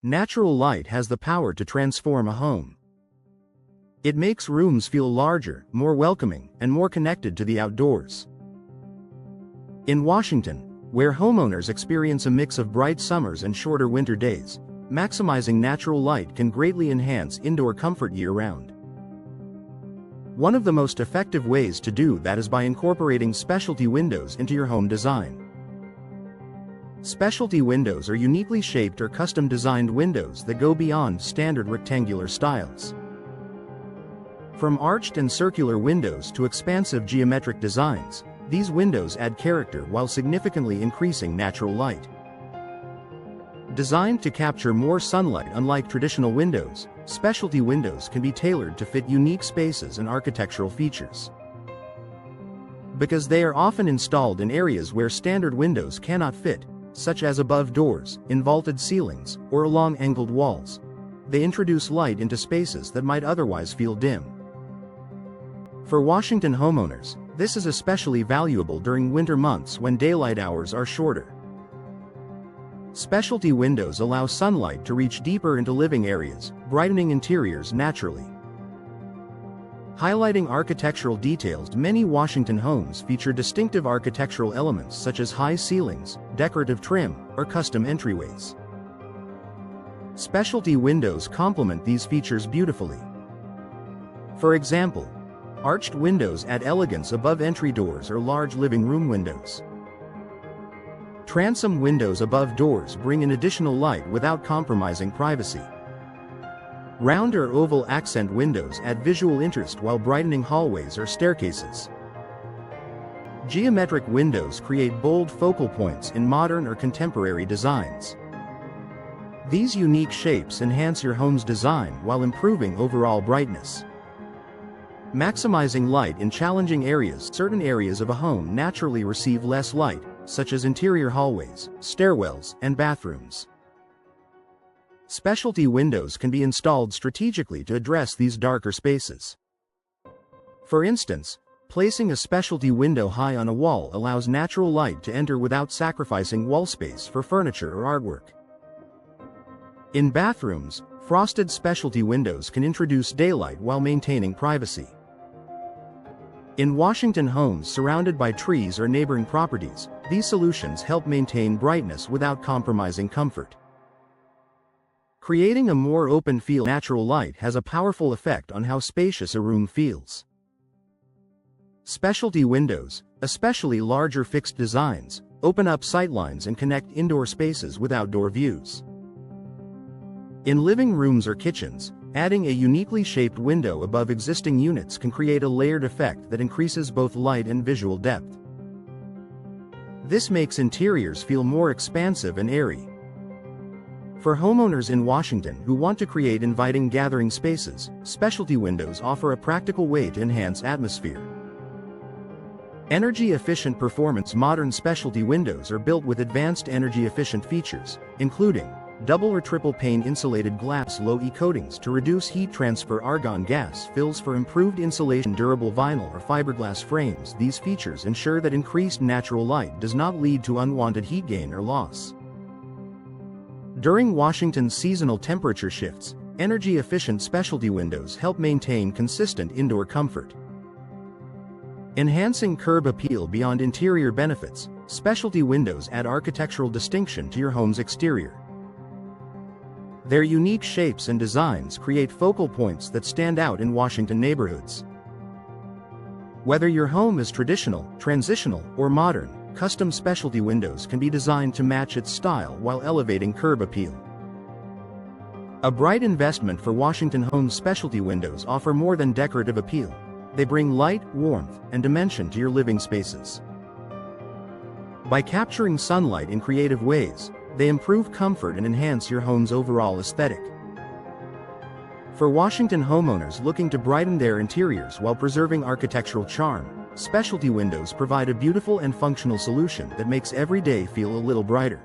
Natural light has the power to transform a home. It makes rooms feel larger, more welcoming, and more connected to the outdoors. In Washington, where homeowners experience a mix of bright summers and shorter winter days, maximizing natural light can greatly enhance indoor comfort year-round. One of the most effective ways to do that is by incorporating specialty windows into your home design. Specialty windows are uniquely shaped or custom-designed windows that go beyond standard rectangular styles. From arched and circular windows to expansive geometric designs, these windows add character while significantly increasing natural light. Designed to capture more sunlight unlike traditional windows, specialty windows can be tailored to fit unique spaces and architectural features. Because they are often installed in areas where standard windows cannot fit, such as above doors, in vaulted ceilings, or along angled walls, they introduce light into spaces that might otherwise feel dim. For Washington homeowners, this is especially valuable during winter months when daylight hours are shorter. Specialty windows allow sunlight to reach deeper into living areas, brightening interiors naturally. Highlighting architectural details, many Washington homes feature distinctive architectural elements such as high ceilings, decorative trim, or custom entryways. Specialty windows complement these features beautifully. For example, arched windows add elegance above entry doors or large living room windows. Transom windows above doors bring in additional light without compromising privacy. Round or oval accent windows add visual interest while brightening hallways or staircases. Geometric windows create bold focal points in modern or contemporary designs. These unique shapes enhance your home's design while improving overall brightness. Maximizing light in challenging areas. Certain areas of a home naturally receive less light, such as interior hallways, stairwells, and bathrooms. Specialty windows can be installed strategically to address these darker spaces. For instance, placing a specialty window high on a wall allows natural light to enter without sacrificing wall space for furniture or artwork. In bathrooms, frosted specialty windows can introduce daylight while maintaining privacy. In Washington homes surrounded by trees or neighboring properties, these solutions help maintain brightness without compromising comfort. Creating a more open feel, natural light has a powerful effect on how spacious a room feels. Specialty windows, especially larger fixed designs, open up sightlines and connect indoor spaces with outdoor views. In living rooms or kitchens, adding a uniquely shaped window above existing units can create a layered effect that increases both light and visual depth. This makes interiors feel more expansive and airy. For homeowners in Washington who want to create inviting gathering spaces, specialty windows offer a practical way to enhance atmosphere. Energy-efficient performance. Modern specialty windows are built with advanced energy-efficient features, including double or triple pane insulated glass, low-E coatings to reduce heat transfer, argon gas fills for improved insulation, durable vinyl or fiberglass frames. These features ensure that increased natural light does not lead to unwanted heat gain or loss. During Washington's seasonal temperature shifts, energy-efficient specialty windows help maintain consistent indoor comfort. Enhancing curb appeal. Beyond interior benefits, specialty windows add architectural distinction to your home's exterior. Their unique shapes and designs create focal points that stand out in Washington neighborhoods. Whether your home is traditional, transitional, or modern, custom specialty windows can be designed to match its style while elevating curb appeal. A bright investment. For Washington homes, specialty windows offer more than decorative appeal. They bring light, warmth, and dimension to your living spaces. By capturing sunlight in creative ways, they improve comfort and enhance your home's overall aesthetic. For Washington homeowners looking to brighten their interiors while preserving architectural charm, specialty windows provide a beautiful and functional solution that makes every day feel a little brighter.